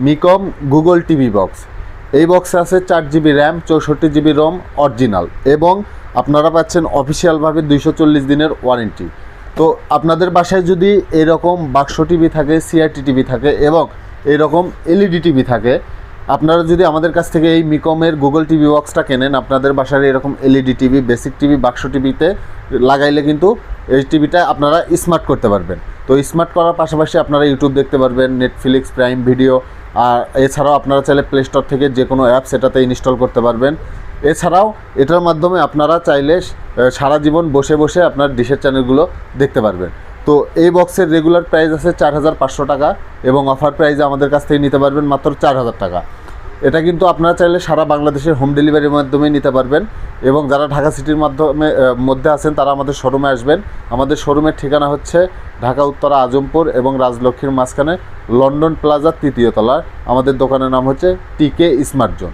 মিকম Google TV box. এই বক্সে আছে 4 GB RAM, 64 GB ROM original, এবং আপনারা পাচ্ছেন অফিসিয়ালভাবে 240 দিনের ওয়ারেন্টি। তো আপনাদের বাসায় যদি এরকম বাক্স টিভি থাকে, সিআরটি টিভি থাকে এবং এরকম এলইডি টিভি থাকে, আপনারা যদি আমাদের কাছ থেকে এই মিকমের গুগল টিভি বক্সটা কেনেন, আপনাদের বাসার এরকম এলইডি টিভি, বেসিক টিভি, বাক্স টিভিতে লাগাইলে কিন্তু এই টিভিটা আপনারা স্মার্ট করতে পারবেন। তো স্মার্ট করার পাশাপাশি আপনারা ইউটিউব দেখতে পারবেন, নেটফ্লিক্স, প্রাইম ভিডিও, আর এছাড়াও আপনারা চাইলে প্লে স্টোর থেকে যে কোনো অ্যাপস এটাতে ইনস্টল করতে পারবেন। এছাড়াও এটার মাধ্যমে আপনারা চাইলে সারা জীবন বসে বসে আপনার ডিশের চ্যানেলগুলো দেখতে পারবেন। তো এই বক্সের রেগুলার প্রাইস আছে 4500 টাকা, এবং অফার প্রাইসে আমাদের কাছ থেকে নিতে পারবেন মাত্র 4000 টাকা। এটা কিন্তু আপনারা চাইলে সারা বাংলাদেশের হোম ডেলিভারির মাধ্যমে নিতে পারবেন, এবং যারা ঢাকা সিটির মধ্যে আছেন তারা আমাদের শোরুমে আসবেন। আমাদের শোরুমের ঠিকানা হচ্ছে ঢাকা উত্তরা আজমপুর এবং রাজলক্ষ্মীর মাঝখানে লন্ডন প্লাজার 3য় তলায়। আমাদের দোকানের নাম হচ্ছে টিকে স্মার্ট জোন।